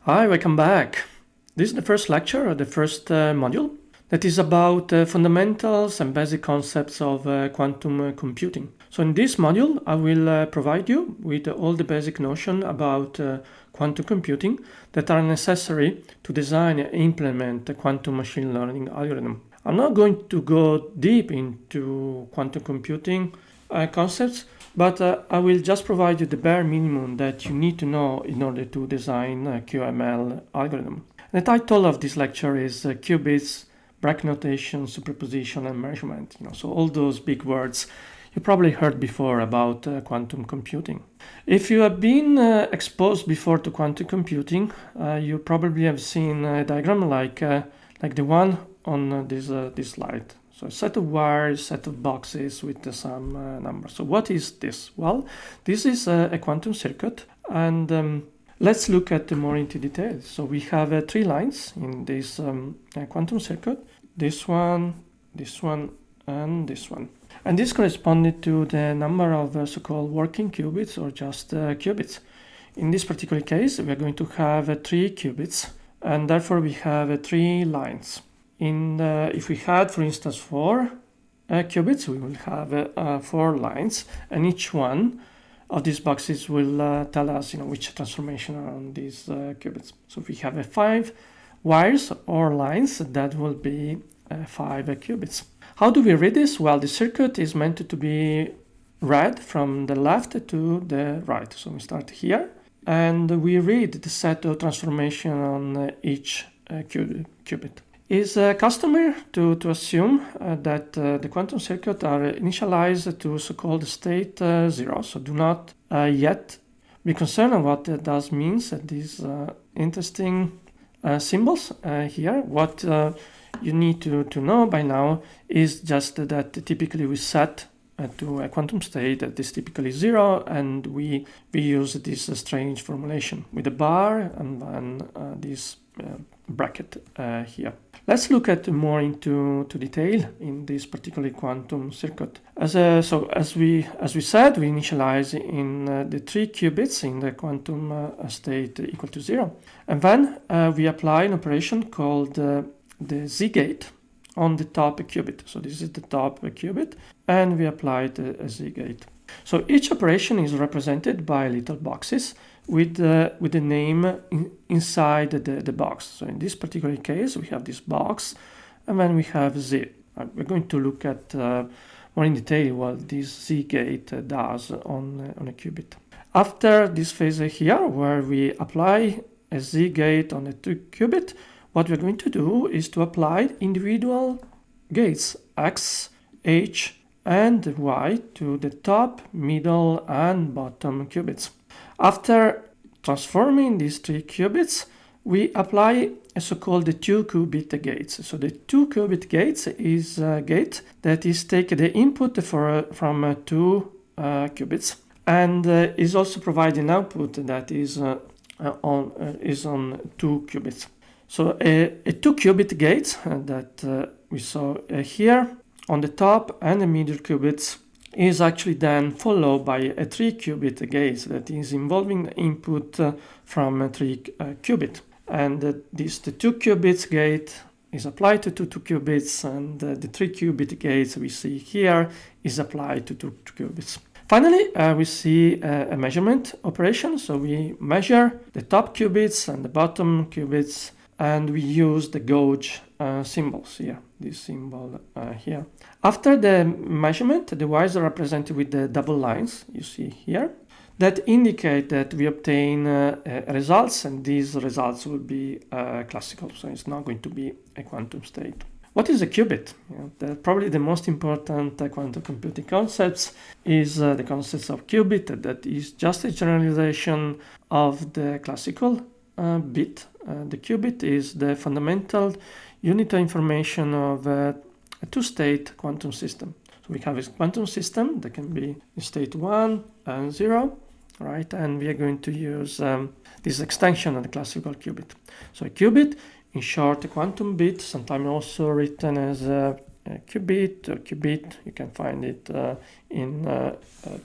Hi, welcome back. This is the first lecture, or the first module, that is about fundamentals and basic concepts of quantum computing. So in this module, I will provide you with all the basic notion about quantum computing that are necessary to design and implement a quantum machine learning algorithm. I'm not going to go deep into quantum computing concepts, but I will just provide you the bare minimum that you need to know in order to design a QML algorithm. The title of this lecture is Qubits, bracket notation, superposition, and measurement. So all those big words you probably heard before about quantum computing. If you have been exposed before to quantum computing, you probably have seen a diagram like the one on this slide. So a set of wires, set of boxes with some numbers. So what is this? Well, this is a quantum circuit, and let's look at more into detail. So we have 3 lines in this quantum circuit. This one, and this one. And this corresponded to the number of so-called working qubits or just qubits. In this particular case, we are going to have 3 qubits, and therefore we have 3 lines. If we had, for instance, 4 qubits, we will have 4 lines, and each one of these boxes will tell us, which transformation are on these qubits. So if we have 5 wires or lines, that will be 5 qubits. How do we read this? Well, the circuit is meant to be read from the left to the right. So we start here, and we read the set of transformation on each qubit. It's customary to assume that the quantum circuit are initialized to so-called state 0. So do not yet be concerned on what that means, these interesting symbols here. What you need to know by now is just that typically we set to a quantum state that is typically 0, and we use this strange formulation with a bar and then this bracket here. Let's look at more into detail in this particular quantum circuit. As we said, we initialize in the 3 qubits in the quantum state equal to 0, and then we apply an operation called the Z gate on the top qubit. So this is the top qubit, and we apply the Z gate. So each operation is represented by little boxes with the name inside the box. So in this particular case, we have this box, and then we have Z. We're going to look at more in detail what this Z gate does on a qubit. After this phase here, where we apply a Z gate on a 2 qubit, what we're going to do is to apply individual gates X, H, and Y to the top, middle, and bottom qubits. After transforming these 3 qubits, we apply a so-called 2-qubit gates. So the 2-qubit gates is a gate that is take the input from 2 qubits, and is also providing output that is on 2 qubits. So a 2-qubit gate that we saw here on the top and the middle qubits is actually then followed by a 3-qubit gate that is involving the input from 3 qubit. And the 2 qubits gate is applied to 2 qubits, and the 3 qubit gates we see here is applied to 2 qubits. Finally, we see a measurement operation. So we measure the top qubits and the bottom qubits, and we use the gauge symbols here, this symbol here. After the measurement, the wires are represented with the double lines you see here that indicate that we obtain results, and these results will be classical, so it's not going to be a quantum state. What is a qubit? Probably the most important quantum computing concepts is the concept of qubit, that is just a generalization of the classical bit. The qubit is the fundamental unit of information of a 2-state quantum system. So we have a quantum system that can be in state 1 and 0, right? And we are going to use this extension of the classical qubit. So a qubit, in short, a quantum bit, sometimes also written as a qubit or qubit. You can find it in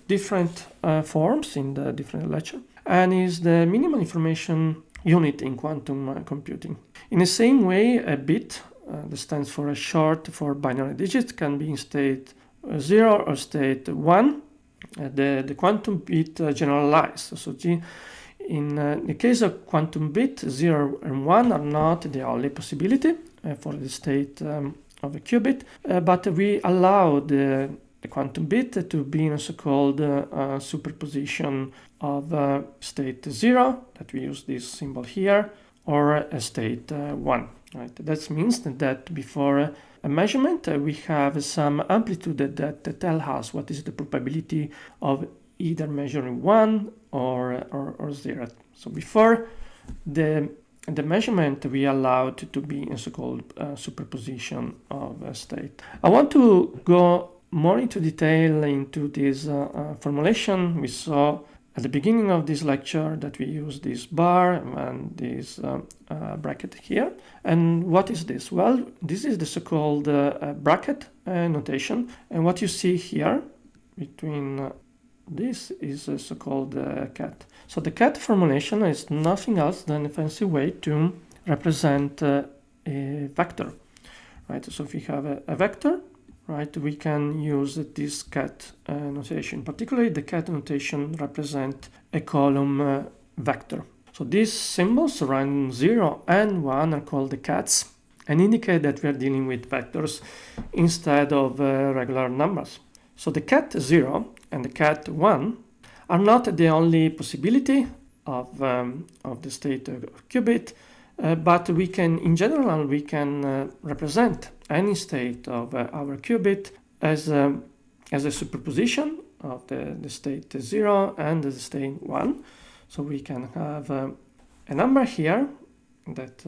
different forms in the different lecture, and is the minimal information unit in quantum computing. In the same way, a bit that stands for a short for binary digits can be in state 0 or state 1. The quantum bit generalized. So in the case of quantum bit, 0 and 1 are not the only possibility for the state of a qubit, but we allow the quantum bit to be in a so-called superposition of state 0, that we use this symbol here, or a state 1. Right? That means that before a measurement, we have some amplitude that tell us what is the probability of either measuring 1 or 0. So before the measurement, we allowed to be in so-called superposition of a state. I want to go more into detail into this formulation. We saw at the beginning of this lecture that we use this bar and this bracket here. And what is this? Well, this is the so-called bracket notation. And what you see here between this is a so-called cat. So the cat formulation is nothing else than a fancy way to represent a vector, right? So if we have a vector, right, we can use this cat notation. Particularly, the cat notation represent a column vector. So these symbols around 0 and 1 are called the cats and indicate that we are dealing with vectors instead of regular numbers. So the cat 0 and the cat 1 are not the only possibility of the state of qubit, but we can, in general, we can represent any state of our qubit as a superposition of the state 0 and the state 1. So we can have a number here that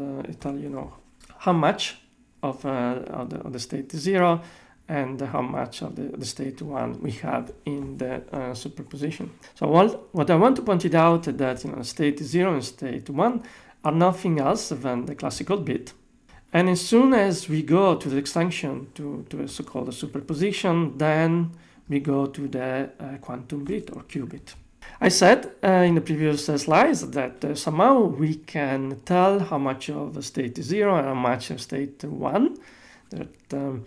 tell how much of the state 0 and how much of the state 1 we have in the superposition. So what I want to point it out is that state 0 and state 1 are nothing else than the classical bit. And as soon as we go to the extension to a so-called superposition, then we go to the quantum bit or qubit. I said in the previous slides that somehow we can tell how much of state 0 and how much of state 1. That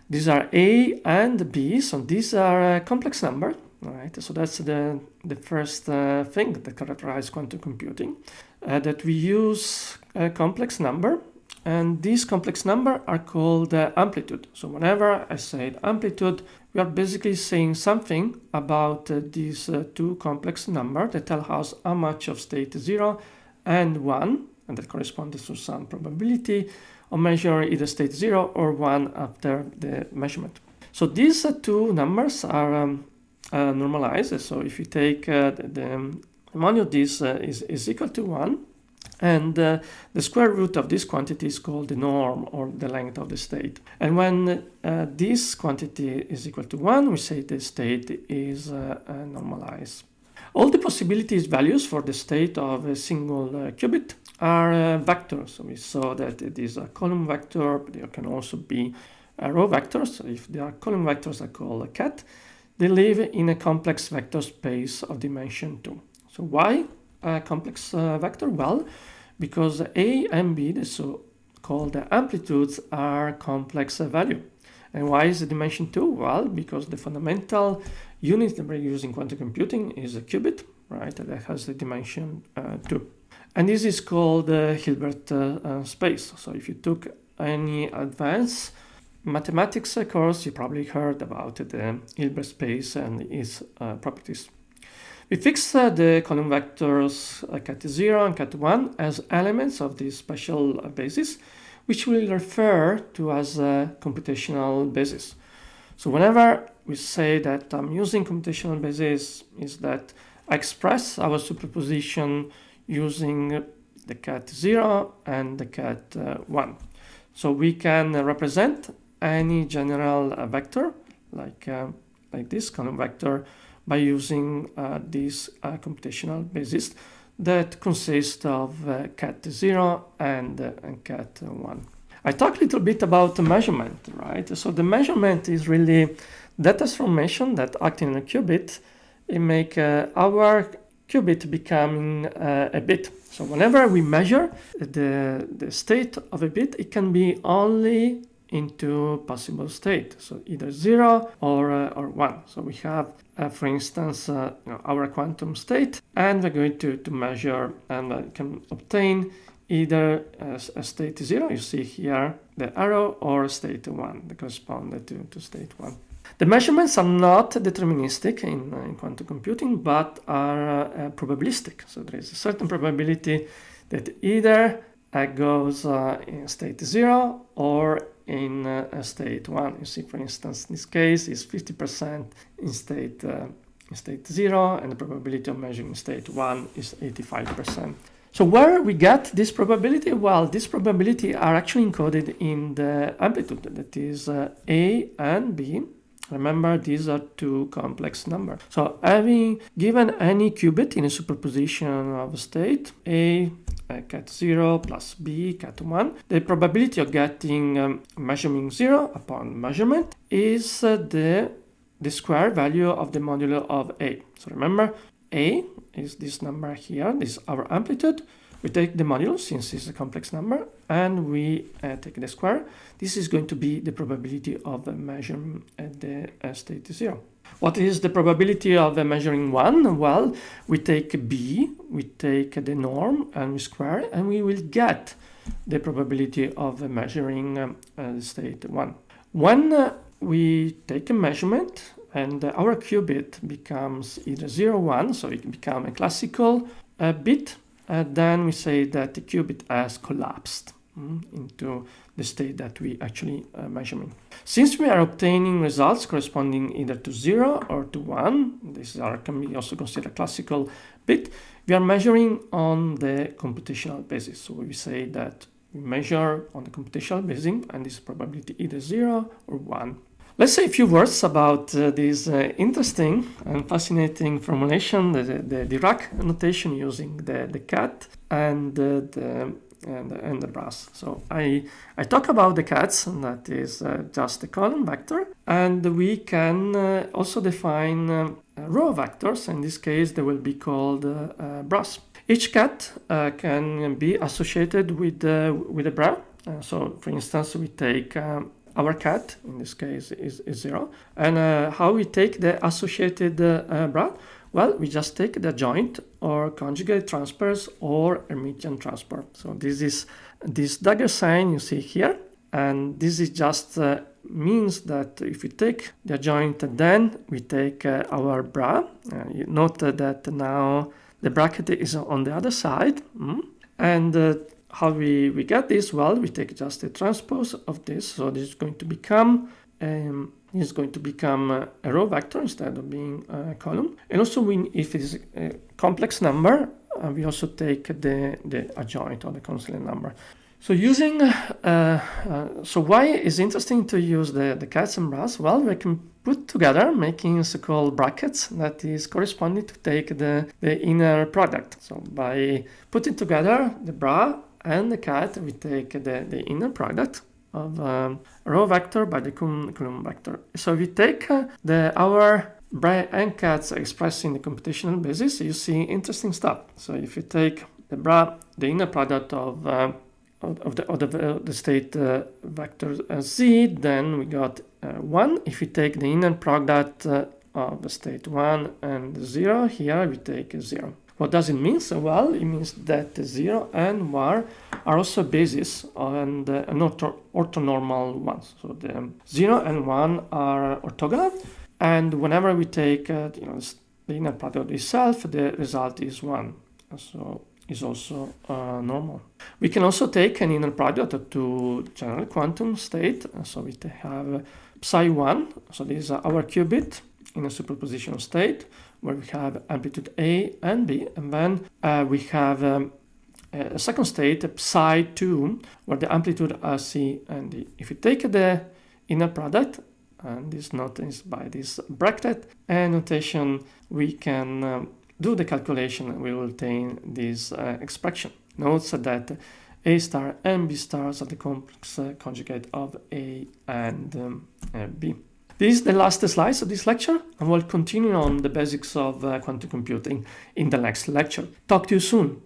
these are A and B, so these are complex numbers, right? So that's the first thing that characterizes quantum computing, that we use a complex number, and these complex numbers are called amplitude. So whenever I say amplitude, we are basically saying something about these two complex numbers that tell us how much of state 0 and 1, and that corresponds to some probability of measure either state 0 or 1 after the measurement. So these two numbers are normalized. So if you take the value of this is equal to 1, and the square root of this quantity is called the norm, or the length of the state. And when this quantity is equal to 1, we say the state is normalized. All the possibilities values for the state of a single qubit are vectors. So we saw that it is a column vector, but there can also be row vectors. So if they are column vectors, are called a cat. They live in a complex vector space of dimension 2. So why a complex vector? Well, because A and B, the so-called amplitudes, are complex value. And why is the dimension 2? Well, because the fundamental unit that we're using in quantum computing is a qubit, right? That has the dimension 2. And this is called the Hilbert space. So if you took any advanced mathematics course, you probably heard about the Hilbert space and its properties. We fix the column vectors cat 0 and cat 1 as elements of this special basis, which we'll refer to as a computational basis. So whenever we say that I'm using computational basis, is that I express our superposition using the cat 0 and the cat 1. So we can represent any general vector like this column vector by using this computational basis that consists of cat 0 and cat 1. I talked a little bit about the measurement, right? So the measurement is really that transformation that acting on a qubit, it make our qubit becoming a bit. So whenever we measure the state of a bit, it can be only into possible state, so either 0 or 1. So we have, for instance, our quantum state, and we're going to measure and can obtain either a state 0, you see here the arrow, or state 1, that correspond to state 1. The measurements are not deterministic in quantum computing, but are probabilistic. So there is a certain probability that either goes in state 0 or in state 1. You see, for instance, in this case is 50% in state 0, and the probability of measuring state 1 is 85%. So where we get this probability? Well, this probability are actually encoded in the amplitude, that is A and B. Remember, these are two complex numbers. So having given any qubit in a superposition of state, A cat 0 plus B cat 1, the probability of getting measurement 0 upon measurement is the square value of the modulo of A. So remember, A is this number here, this is our amplitude. We take the modulo, since it's a complex number, and we take the square. This is going to be the probability of measuring at the state 0. What is the probability of measuring 1? Well, we take B, we take the norm, and we square, and we will get the probability of measuring state 1. When we take a measurement and our qubit becomes either 0 or 1, so it becomes a classical bit, then we say that the qubit has collapsed into the state that we actually measuring. Since we are obtaining results corresponding either to 0 or to 1, can be also considered a classical bit, we are measuring on the computational basis. So we say that we measure on the computational basis, and this probability either 0 or 1. Let's say a few words about this interesting and fascinating formulation, the Dirac notation using the cat and the brass. So I talk about the cats, and that is just a column vector, and we can also define row vectors. In this case, they will be called brass. Each cat can be associated with a bra. So, for instance, we take our cat, in this case, is 0. And how we take the associated bra? Well, we just take the adjoint or conjugate transpose or Hermitian transpose. So this is this dagger sign you see here. And this is just means that if we take the adjoint, then we take our bra. You note that now the bracket is on the other side. And how we get this? Well, we take just a transpose of this, so this is going to become a row vector instead of being a column. And also, if it is a complex number, we also take the adjoint or the consonant number. So so why is it interesting to use the cats and bras? Well, we can put together, making so-called brackets that is corresponding to take the inner product. So by putting together the bra and the cat, we take the inner product of a row vector by the column vector. So we take our bra and cats expressing the computational basis, you see interesting stuff. So if you take the bra, the inner product of the state vector z, then we got 1. If we take the inner product of the state 1 and 0, here we take 0. What does it mean? So, well, it means that 0 and 1 are also basis and orthonormal ones. So the 0 and 1 are orthogonal, and whenever we take the inner product itself, the result is 1. So is also normal. We can also take an inner product of two general quantum state. So we have psi 1. So this is our qubit in a superposition state where we have amplitude A and B, and then we have a second state, psi 2, where the amplitude are C and D. If we take the inner product, and this note is by this bracket and notation, we can do the calculation and we will obtain this expression. Note that A star and B stars are the complex conjugate of A and B. This is the last slide of this lecture, and we'll continue on the basics of quantum computing in the next lecture. Talk to you soon.